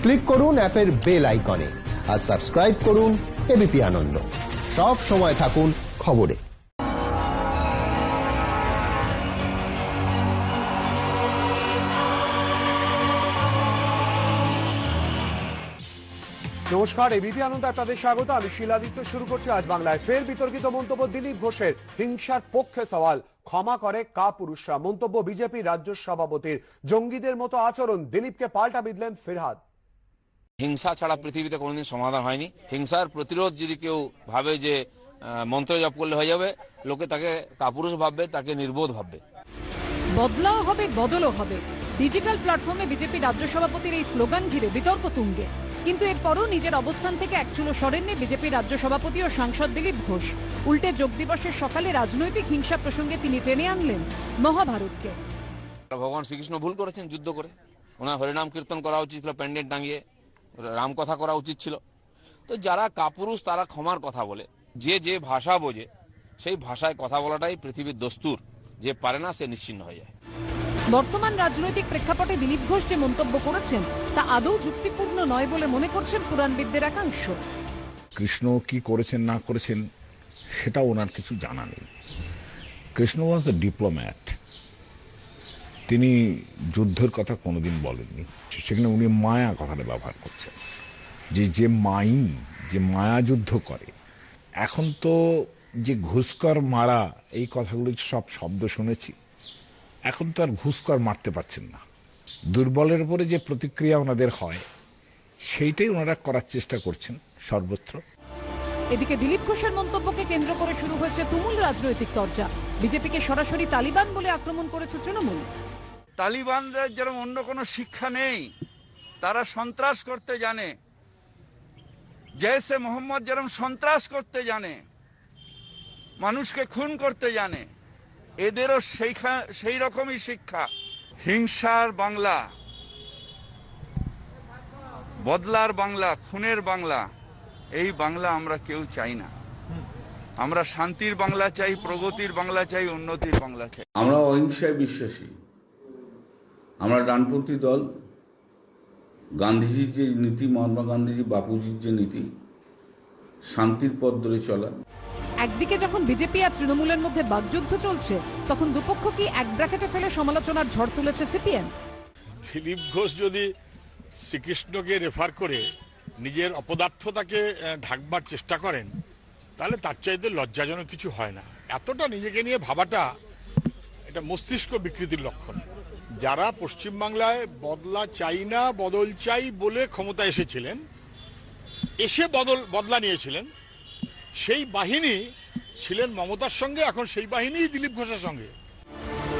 Click করুন অ্যাপের bell আইকনে আর সাবস্ক্রাইব করুন এবিপি আনন্দ। সব সময় থাকুন খবরে। নমস্কার, এবিপি আনন্দ আপনাদের স্বাগত। আমি শিলাদিত্য। শুরু করছি আজ বাংলায়। ফের বিতর্কিত মন্তব্য দিলীপ ঘোষের। হিংসার পক্ষে সওয়াল, ক্ষমা করে কাপুরুষরা। মন্তব্য বিজেপি রাজ্য সভাপতির। জঙ্গিদের মতো আচরণ, দিলীপকে পাল্টা বিঁধলেন ফিরহাদ। হিংসা ছাড়া পৃথিবীতে কোনোদিন সমাধান হয়নি। হিংসার প্রতিরোধ যদি কেউ ভাবে যে মন্ত্র জপ করলে হয়ে যাবে, লোকে তাকে কাপুরুষ ভাববে, তাকে নির্বোধ ভাববে। বদলাও হবে, বদলও হবে। ডিজিটাল প্ল্যাটফর্মে বিজেপি রাজ্য সভাপতির এই স্লোগান ঘিরে বিতর্ক তুঙ্গে। কিন্তু এরপরও নিজের অবস্থান থেকে একচুলো সরেননি বিজেপি রাজ্য সভাপতি ও সাংসদ দিলীপ ঘোষ। উল্টে যোগ দিবসের সকালে রাজনৈতিক হিংসা প্রসঙ্গে তিনি টেনে আনলেন মহাভারতকে। ভগবান শ্রীকৃষ্ণ ভুল করেছেন যুদ্ধ করে। ওনার হরিনাম কীর্তন করা উচিত ছিল, প্যান্ডেল টাঙিয়ে রামকথা করা উচিত ছিল। তো যারা কাপুরুষ তারা ক্ষমার কথা বলে। যে যে ভাষা বোঝে সেই ভাষায় কথা বলাটাই পৃথিবীর দস্তুর। যে পারে না সে নিশ্চিহ্ন হয়ে যায়। বর্তমান রাজনৈতিক প্রেক্ষাপটে দিলীপ ঘোষ যে মন্তব্য করেছেন তা আদৌ যুক্তিপূর্ণ নয় বলে মনে করছেন পুরাণবিদদের একাংশ। কৃষ্ণ কি করেছেন না করেছেন সেটা ওনার কিছু জানা নেই। কৃষ্ণ ওয়াজ এ ডিপ্লোম্যাট। তিনি যুদ্ধের কথা কোনোদিন বলেননি। সেখানে উনি মায়া কথাটা ব্যবহার করছেন, যে মায়া যুদ্ধ করে। এখন তো যে ঘুষকর মারা, এই কথাগুলো সব শব্দ শুনেছি। এখন তো আর ঘুষকর মারতে পারছেন না। দুর্বলের উপরে যে প্রতিক্রিয়া ওনাদের হয় সেইটাই ওনারা করার চেষ্টা করছেন সর্বত্র। এদিকে দিলীপ ঘোষের মন্তব্যকে কেন্দ্র করে শুরু হয়েছে তুমুল রাজনৈতিক চর্চা। বিজেপিকে সরাসরি তালিবান বলে আক্রমণ করেছে তৃণমূল। তালিবানদের যেরকম অন্য কোনো শিক্ষা নেই, তারা সন্ত্রাস করতে জানে। জৈশে মোহাম্মদ যেরকম সন্ত্রাস করতে জানে, মানুষকে খুন করতে জানে, এদেরও সেই রকমই শিক্ষা। হিংসার বাংলা, বদলার বাংলা, খুনের বাংলা, এই বাংলা আমরা কেউ চাই না। আমরা শান্তির বাংলা চাই, প্রগতির বাংলা চাই, উন্নতির বাংলা চাই। আমরা অহিংসায় বিশ্বাসী। আমরা ডানপন্থী দল। গান্ধীজির যে নীতি, মহাত্মা গান্ধীজি, বাপুজির যে নীতি, শান্তির পথ ধরে চলা। একদিকে যখন বিজেপি আর তৃণমূলের মধ্যে বাগযুদ্ধ চলছে, তখন দুপক্ষ কি এক ব্র্যাকেটে ফেলে সমালোচনার ঝড় তুলেছে সিপিএম। দিলীপ ঘোষ যদি শ্রীকৃষ্ণকে রেফার করে নিজের অপদার্থতাকে ঢাকবার চেষ্টা করেন, তাহলে তার চাইতে লজ্জাজনক কিছু হয় না। এতটা নিজেকে নিয়ে ভাবাটা এটা মস্তিষ্ক বিকৃতির লক্ষণ। যারা পশ্চিমবাংলায় বদলা চাই না, বদল চাই বলে ক্ষমতা এসেছিলেন, এসে বদলা নিয়েছিলেন, সেই বাহিনী ছিলেন মমতার সঙ্গে, এখন সেই বাহিনী দিলীপ ঘোষের সঙ্গে।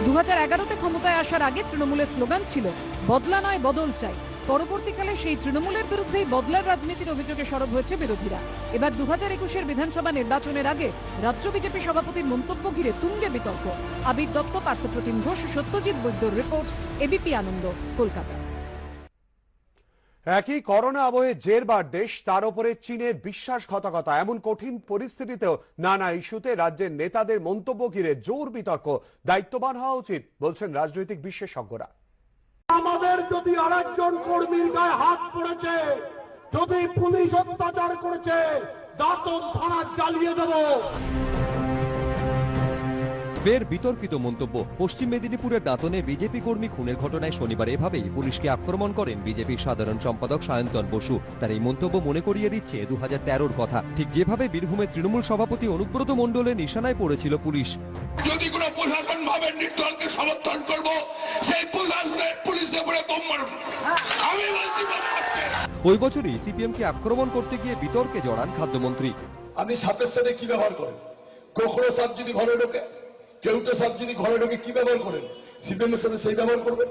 2011-তে ক্ষমতায় আসার আগে তৃণমূলের স্লোগান ছিল বদলা নয় বদল চাই। পরবর্তীকালে সেই তৃণমূলের বিরুদ্ধেই বদলার রাজনীতির অভিযোগে সরব হয়েছে বিরোধীরা। এবার 2021-এর বিধানসভা নির্বাচনের আগে রাজ্য বিজেপি সভাপতির মন্তব্য ঘিরে তুঙ্গে বিতর্ক। আবির দত্ত, পার্থপ্রতিম ঘোষ, সত্যজিৎ বৈদ্যর রিপোর্ট, এবিপি আনন্দ, কলকাতা। একই করোনা আবহে জেরবার দেশ, তার উপরে চীনের বিশ্বাসঘাতকতা। এমন কঠিন পরিস্থিতিতেও নানা ইস্যুতে রাজ্যের নেতাদের মন্তব্য ঘিরে জোর বিতর্ক। দায়িত্ববান হওয়া উচিত বলছেন রাজনৈতিক বিশেষজ্ঞরা। আমাদের যদি আরেকজন কর্মীর গায়ে হাত পড়েছে, যদি পুলিশ অত্যাচার করেছে, দাঁতন থানা জ্বালিয়ে দেব। ফের বিতর্কিত মন্তব্য। পশ্চিম মেদিনীপুরের দাঁতনে বিজেপি কর্মী খুনের ঘটনায় শনিবার এভাবেই পুলিশকে আক্রমণ করেন বিজেপির সাধারণ সম্পাদক সায়ন্তন বসু। তার এই মন্তব্য মনে করিয়ে দিচ্ছে 2013-র কথা, ঠিক যেভাবে বীরভূমের তৃণমূল সভাপতি অনুব্রত মণ্ডলের নিশানায় পড়েছিল পুলিশ। যদি কোনো প্রশাসন ভাবে নির্দলকে সমর্থন করব, সেই প্রশাসনের পুলিশের উপরে বোম মারব। আমি বলছি ওই বছরই সিপিএমকে আক্রমণ করতে গিয়ে বিতর্কে জড়ান খাদ্যমন্ত্রী। আমি সাপের সাথে কি ব্যবহার করেন? কোকড়ো সাপ যদি ঘরে ঢোকে, কেউটে সাপ যদি ঘরে ঢোকে, কি ব্যবহার করেন? সিপিএম এর সাথে সেই ব্যবহার করবেন।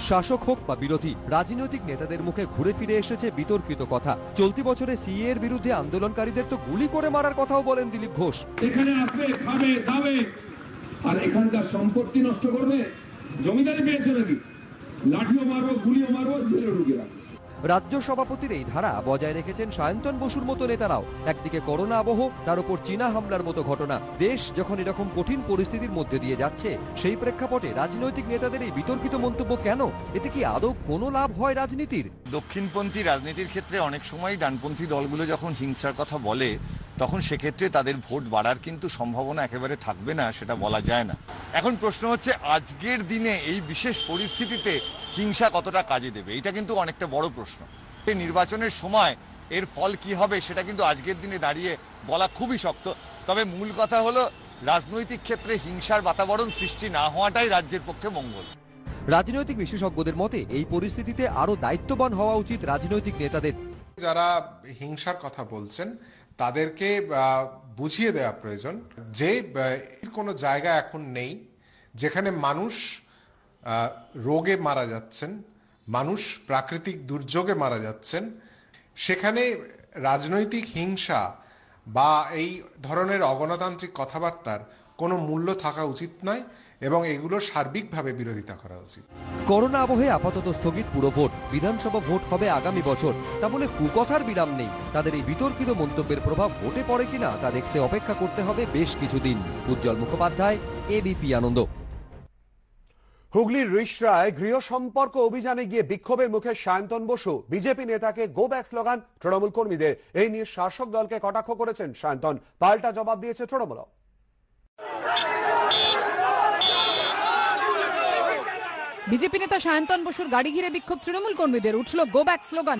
শাসক হোক বা বিরোধী, রাজনৈতিক নেতাদের মুখে ঘুরে ফিরে এসেছে বিতর্কিত কথা। চলতি বছরে সিএ এর বিরুদ্ধে আন্দোলনকারীদের তো গুলি করে মারার কথাও বলেন দিলীপ ঘোষ। এখানে আসবে, খাবে, দাবে, আর এখানকার সম্পত্তি নষ্ট করবে। জমিদারি পেয়েছে নাকি? লাঠিও মারবো, গুলিও মারবো, জেলে ঢুকে রাখবো। রাজ্য সভাপতির এই ধারা বজায় রেখেছেন সায়ন্তন বসুর মতো নেতারাও। একদিকে করোনা আবহ, তার উপর চীনা হামলার মতো ঘটনা। দেশ যখন এরকম কঠিন পরিস্থিতির মধ্যে দিয়ে যাচ্ছে, সেই প্রেক্ষাপটে রাজনৈতিক নেতাদের এই বিতর্কিত মন্তব্য কেন? এতে কি আদৌ কোনো লাভ হয় রাজনীতির? দক্ষিণপন্থী রাজনীতির ক্ষেত্রে অনেক সময় ডানপন্থী দলগুলো যখন হিংসার কথা বলে, তখন সেক্ষেত্রে তাদের ভোট বাড়ার কিন্তু সম্ভাবনা একেবারে থাকবে না, সেটা বলা যায় না। এখন প্রশ্ন হচ্ছে, আজকের দিনে এই বিশেষ পরিস্থিতিতে হিংসা কতটা কাজে দেবে, এটা কিন্তু অনেকটা বড় প্রশ্ন। এই নির্বাচনের সময় এর ফল কি হবে সেটা কিন্তু আজকের দিনে দাঁড়িয়ে বলা খুবই শক্ত। তবে মূল কথা হলো, রাজনৈতিক ক্ষেত্রে হিংসার বাতাবরণ সৃষ্টি না হওয়াটাই রাজ্যের পক্ষে মঙ্গল। রাজনৈতিক বিশেষজ্ঞদের মতে এই পরিস্থিতিতে আরো দায়িত্ববান হওয়া উচিত রাজনৈতিক নেতাদের। যারা হিংসার কথা বলছেন তাদেরকে বুঝিয়ে দেওয়া প্রয়োজন যে কোনো জায়গা এখন নেই যেখানে মানুষ রোগে মারা যাচ্ছেন, মানুষ প্রাকৃতিক দুর্যোগে মারা যাচ্ছেন। সেখানে রাজনৈতিক হিংসা বা এই ধরনের অগণতান্ত্রিক কথাবার্তার কোনো মূল্য থাকা উচিত নয় এবং এগুলো সার্বিকভাবে বিরোধিতা করা উচিত। করোনা আবহে আপাতত স্থগিত পুরো ভোট, বিধানসভা ভোট হবে আগামী বছর। তা বলে কুকথার বিরাম নেই। তাদের এই বিতর্কিত মন্তব্যের প্রভাব ভোটে পড়ে কিনা তা দেখতে অপেক্ষা করতে হবে বেশ কিছুদিন। উজ্জ্বল মুখোপাধ্যায়, এবিপি আনন্দ। হুগলির রিষড়ায় গৃহ সম্পর্ক অভিযানে গিয়ে বিক্ষোভের মুখে সায়ন্তন বসু। বিজেপি নেতাকে গো ব্যাক স্লোগান তৃণমূল কর্মীদের। এই নিয়ে শাসক দলকে কটাক্ষ করেছেন সায়ন্তন, পাল্টা জবাব দিয়েছে তৃণমূল। বিজেপি নেতা সায়ন্তন বসুর গাড়ি ঘিরে বিক্ষোভ তৃণমূল কর্মীদের, উঠল গো ব্যাক স্লোগান।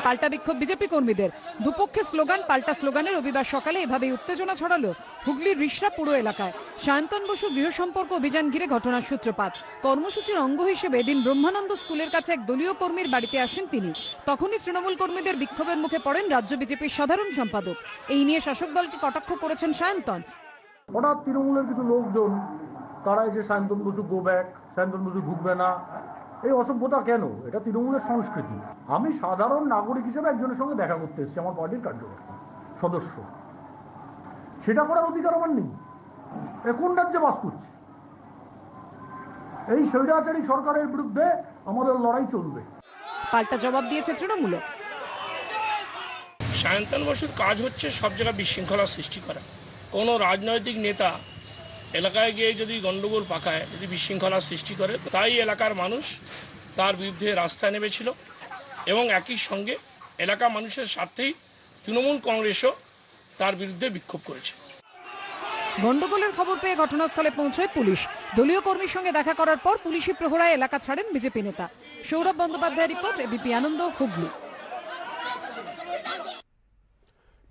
পাল্টা বিক্ষোভ বিজেপি কর্মীদের, দুপক্ষের স্লোগান পাল্টা স্লোগানে রবিবার সকালে এভাবেই উত্তেজনা ছড়ালো হুগলির রিষড়া পুরো এলাকায়। সায়ন্তন বসুর গৃহ সম্পর্ক অভিযান ঘিরে ঘটনার সূত্রপাত। কর্মসূচির অঙ্গ হিসেবে এদিন ব্রহ্মানন্দ স্কুলের কাছে এক দলীয় কর্মীর বাড়িতে আসেন তিনি। তখনই তৃণমূল কর্মীদের বিক্ষোভের মুখে পড়েন রাজ্য বিজেপির সাধারণ সম্পাদক। এই নিয়ে শাসক দলকে কটাক্ষ করেছেন সায়ন্তন। হঠাৎ তৃণমূলের কিছু লোকজন তারা এসে সায়ন্তন বসু গো ব্যাক, সায়ন্তন বসু ঢুকবে না, এই অসভ্যতা কেন? এটা তৃণমূলের সংস্কৃতি। আমি সাধারণ নাগরিক হিসেবে একজনের সঙ্গে দেখা করতে এসেছি, আমার পার্টির কার্যকর্তা সদস্য, সেটা করার অধিকার আমার নেই। কোন রাজ্যে বাস করছি? এই স্বৈরাচারী সরকারের বিরুদ্ধে আমাদের লড়াই চলবে। পাল্টা জবাব দিয়েছে তৃণমূল। সায়ন্তন বসুর কাজ হচ্ছে সব জায়গায় বিশৃঙ্খলা সৃষ্টি করা। কোনো রাজনৈতিক নেতা এলাকায় গিয়ে যদি গন্ডগোল পাকায়, যদি বিশৃঙ্খলা সৃষ্টি করে, তাই এলাকার মানুষ তার বিরুদ্ধে রাস্তায় নেমেছিল এবং একই সঙ্গে এলাকার মানুষের স্বার্থেই তৃণমূল কংগ্রেসও তার বিরুদ্ধে বিক্ষোভ করেছে। গন্ডগোলের খবর পেয়ে ঘটনাস্থলে পৌঁছয় পুলিশ। দলীয় কর্মীর সঙ্গে দেখা করার পর পুলিশি প্রহরায় এলাকা ছাড়েন বিজেপি নেতা। সৌরভ বন্দ্যোপাধ্যায়ের রিপোর্ট, এবিপি আনন্দ, হুগলি।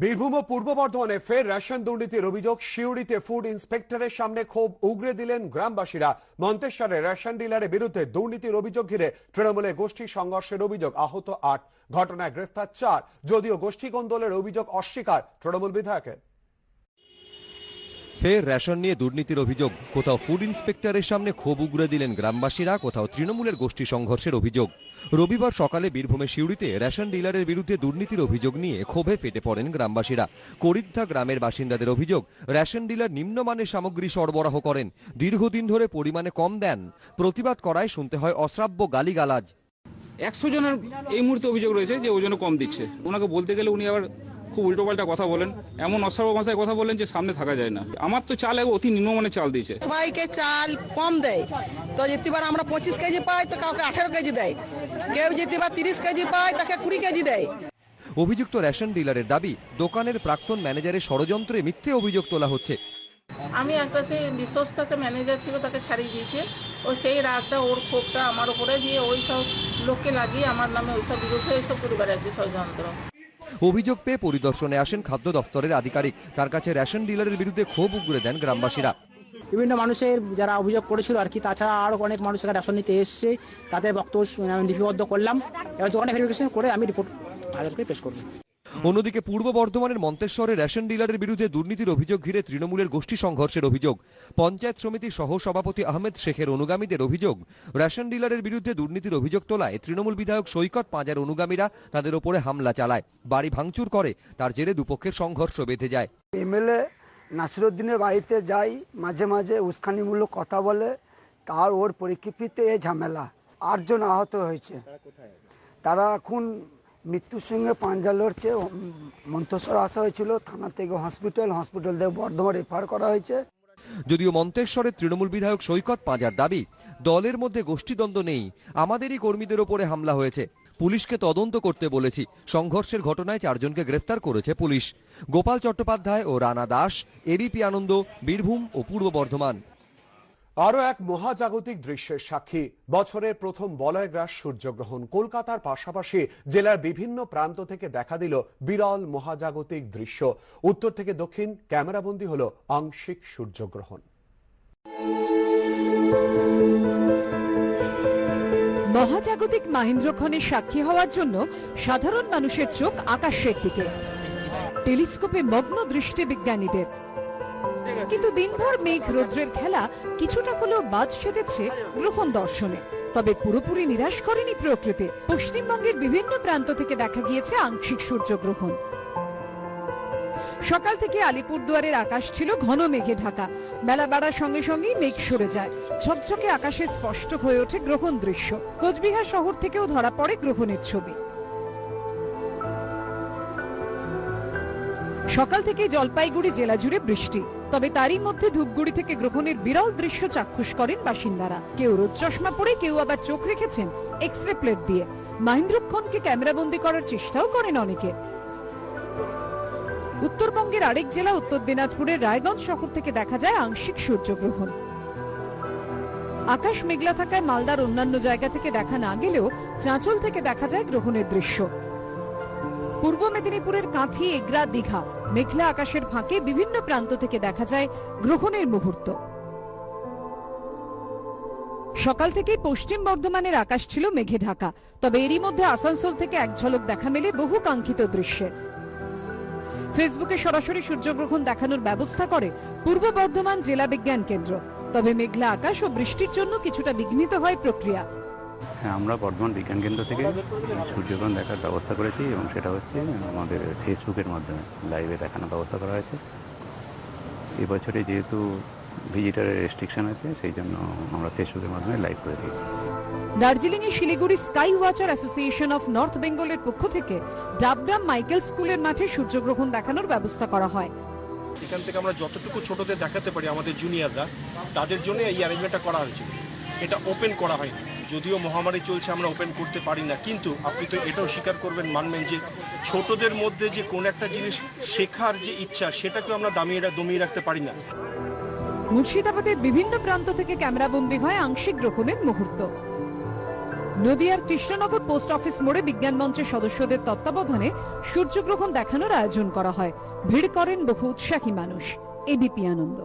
বীরভূম ও পূর্ব বর্ধমানে ফের রেশন দুর্নীতির অভিযোগ। সিউড়িতে ফুড ইন্সপেক্টরের সামনে ক্ষোভ উগরে দিলেন গ্রামবাসীরা। মন্তেশ্বরে রেশন ডিলারের বিরুদ্ধে দুর্নীতির অভিযোগ ঘিরে তৃণমূলের গোষ্ঠী সংঘর্ষের অভিযোগ, আহত 8, ঘটনায় গ্রেফতার 4। যদিও গোষ্ঠী কোন্দলের অভিযোগ অস্বীকার তৃণমূল বিধায়কের। ফের রেশন নিয়ে দুর্নীতির অভিযোগ। কোথাও ফুড ইন্সপেক্টরের সামনে ক্ষোভ উগরে দিলেন গ্রামবাসীরা, কোথাও তৃণমূলের গোষ্ঠী সংঘর্ষের অভিযোগ। রবিবার সকালে বীরভূমের সিউড়িতে রেশন ডিলারের বিরুদ্ধে দুর্নীতির অভিযোগ নিয়ে ক্ষোভে ফেটে পড়েন গ্রামবাসীরা। করিদ্ধা গ্রামের বাসিন্দাদের অভিযোগ, রেশন ডিলার নিম্নমানের সামগ্রী সরবরাহ করেন, দীর্ঘদিন ধরে পরিমাণে কম দেন। প্রতিবাদ করায় শুনতে হয় অশ্রাব্য গালিগালাজ। 100 জনের এই মুহূর্তে অভিযোগ রয়েছে যে ওজনে কম দিচ্ছে। ওনাকে বলতে গেলে উনি আবার খুব উল্টোপাল্টা কথা বলেন, এমন অশ্রাব্য ভাষায় কথা বলেন যে সামনে থাকা যায় না। আমার তো চাল অতি নিম্নমানের চাল দিয়েছে। সবাইকে চাল কম দেয়, তো যেতেবার আমরা 25 কেজি পাই, তো কাউকে 18 কেজি দেয়, কেউ যেতেবার 30 কেজি পায়, তাকে 20 কেজি দেয়। অভিযুক্ত রেশন ডিলারের দাবি, দোকানের প্রাক্তন ম্যানেজারের ষড়যন্ত্রে মিথ্যে অভিযোগ তোলা হচ্ছে। আমি একটা সেই বিশ্বস্ত ম্যানেজার ছিল, তাকে ছাড়িয়ে দিয়েছে। ও সেই রাগটা, ওর ক্ষোভটা আমার উপরে দিয়ে ওই সব লোককে লাগিয়ে আমার নামে ওইসব বিরুদ্ধে এইসব পরিবার আছে ষড়যন্ত্র। অভিযোগ পেয়ে পরিদর্শনে আসেন খাদ্য দপ্তরের আধিকারিক। তার কাছে রেশন ডিলারের বিরুদ্ধে ক্ষোভ উগরে দেন গ্রামবাসীরা। বিভিন্ন মানুষের যারা অভিযোগ করেছিল আর কি, তাছাড়া আরও অনেক মানুষ রেশন নিতে এসছে, তাদের বক্তব্য আমি লিপিবদ্ধ করলাম। এবার দোকানে ভেরিফিকেশন করে আমি রিপোর্ট হাজারকে পেশ করব। অন্যদিকে পূর্ব বর্ধমানের মন্তেশ্বরে রেশন ডিলারের বিরুদ্ধে দুর্নীতির অভিযোগ ঘিরে তৃণমূলের গোষ্ঠী সংঘর্ষের অভিযোগ। পঞ্চায়েত সমিতির সহ সভাপতি আহমেদ শেখের অনুগামীদের অভিযোগ, রেশন ডিলারের বিরুদ্ধে দুর্নীতির অভিযোগ তোলায় তৃণমূল বিধায়ক সৈকত পাঁজার অনুগামীরা তাদের ওপরে হামলা চালায়, বাড়ি ভাঙচুর করে। তার জেরে দুপক্ষের সংঘর্ষ বেঁধে যায়। এমএলএ নাসিরউদ্দিনের বাড়িতে যাই, মাঝে মাঝে উস্কানিমূলক কথা বলে, তার ওর পরিপ্রেক্ষিতে এই ঝামেলা। 8 জন আহত হয়েছে, তারা এখন মৃত্যুর সঙ্গে পাঞ্জা লড়ছে। মন্তেশ্বর আসা হয়েছিল, থানা থেকে হসপিটাল থেকে বর্ধমান রেফার করা হয়েছে। যদিও মন্তেশ্বরের তৃণমূল বিধায়ক সৈকত পাঁজার দাবি, দলের মধ্যে গোষ্ঠীদ্বন্দ্ব নেই, আমাদেরই কর্মীদের ওপরে হামলা হয়েছে, পুলিশকে তদন্ত করতে বলেছি। সংঘর্ষের ঘটনায় 4 জনকে গ্রেফতার করেছে পুলিশ। গোপাল চট্টোপাধ্যায় ও রানা দাস, এবিপি আনন্দ, বীরভূম ও পূর্ব বর্ধমান। আরো এক মহাজাগতিক দৃশ্যের সাক্ষী বছরের প্রথম বলয়গ্রাস সূর্যগ্রহণ। কলকাতার পাশাপাশি জেলার বিভিন্ন প্রান্ত থেকে দেখা দিল বিরল মহাজাগতিক দৃশ্য। উত্তর থেকে দক্ষিণ ক্যামেরাবন্দী হলো আংশিক সূর্যগ্রহণ। মহাজাগতিক মাহেন্দ্রক্ষণের সাক্ষী হওয়ার জন্য সাধারণ মানুষের চোখ আকাশের দিকে। টেলিস্কোপে মগ্ন দৃষ্টি বিজ্ঞানীদের। কিন্তু দিনভর মেঘ রৌদ্রের খেলা কিছুটা হলেও বাদ সেধেছে গ্রহণ দর্শনে। তবে পুরোপুরি নিরাশ করেনি প্রকৃতি। পশ্চিমবঙ্গের বিভিন্ন প্রান্ত থেকে দেখা গিয়েছে আংশিক সূর্যগ্রহণ। সকাল থেকে আলিপুরদুয়ারের আকাশ ছিল ঘন মেঘে ঢাকা। বেলা বাড়ার সঙ্গে সঙ্গেই মেঘ সরে যায়, ঝকঝকে আকাশে স্পষ্ট হয়ে ওঠে গ্রহণ দৃশ্য। কোচবিহার শহর থেকেও ধরা পড়ে গ্রহণের ছবি। সকাল থেকে জলপাইগুড়ি জেলা জুড়ে বৃষ্টি, তবে তারই মধ্যে ধূপগুড়ি থেকে গ্রহণের বিরল দৃশ্য চাক্ষুষ করেন বাসিন্দারা। কেউ রোদ চশমা পরে, কেউ আবার চোখ রেখেছেন এক্স রে প্লেট দিয়ে। মাহেন্দ্রক্ষণকে ক্যামেরাবন্দি করার চেষ্টাও করেন অনেকে। উত্তরবঙ্গের আরেক জেলা উত্তর দিনাজপুরের রায়গঞ্জ শহর থেকে দেখা যায় আংশিক সূর্যগ্রহণ। আকাশ মেঘলা থাকায় মালদার অন্যান্য জায়গা থেকে দেখা না গেলেও চাঁচল থেকে দেখা যায় গ্রহণের দৃশ্য। পূর্ব মেদিনীপুরের কাঁথি, এগরা, দীঘা মেঘলা আকাশের ফাঁকে বিভিন্ন প্রান্ত থেকে দেখা যায় গ্রহণের মুহূর্ত। সকাল থেকেই পশ্চিম বর্ধমানের আকাশ ছিল মেঘে ঢাকা, তবে এরই মধ্যে আসানসোল থেকে এক ঝলক দেখা মেলে বহু কাঙ্ক্ষিত দৃশ্যে। ফেসবুকে সরাসরি সূর্যগ্রহণ দেখানোর ব্যবস্থা করে পূর্ব বর্ধমান জেলা বিজ্ঞান কেন্দ্র। তবে মেঘলা আকাশ ও বৃষ্টির জন্য কিছুটা বিঘ্নিত হয় প্রক্রিয়া। হ্যাঁ, আমরা বর্ধমান বিজ্ঞান কেন্দ্র থেকে সূর্যগ্রহণ দেখার ব্যবস্থা করেছি এবং সেটা হচ্ছে আমাদের ফেসবুকের মাধ্যমে লাইভে দেখানোর ব্যবস্থা করা হয়েছে। এবছরে যেহেতু ভিজিটারের রেস্ট্রিকশন আছে, সেই জন্য আমরা ফেসবুকের মাধ্যমে লাইভ করে দিই। দার্জিলিং এ Siliguri sky watcher association of north বেঙ্গলের পক্ষ থেকে ডাবডাম মাইকেল স্কুলের মাঠে সূর্যগ্রহণ দেখানোর ব্যবস্থা করা হয়। এখান থেকে আমরা যতটুকু ছোটদের দেখাতে পারি আমাদের জুনিয়ররা, তাদের জন্য এই অ্যারেঞ্জমেন্টটা করা হয়েছে। এটা ওপেন করা হয়নি, যদিও মহামারী চলছে আমরা ওপেন করতে পারি না, কিন্তু আপনি তো এটাও স্বীকার করবেন, মানবেন যে ছোটদের মধ্যে যে কোন একটা জিনিস শেখার যে ইচ্ছা, সেটাকে আমরা দমিয়ে রাখতে পারি না। মুর্শিদাবাদের বিভিন্ন প্রান্ত থেকে ক্যামেরাবন্দী হয় আংশিক গ্রহণের মুহূর্ত। নদিয়ার কৃষ্ণনগর পোস্ট অফিস মোড়ে বিজ্ঞান মঞ্চের সদস্যদের তত্ত্বাবধানে সূর্যগ্রহণ দেখানোর আয়োজন করা হয়। ভিড় করেন বহু উৎসাহী মানুষ। এবিপি আনন্দ।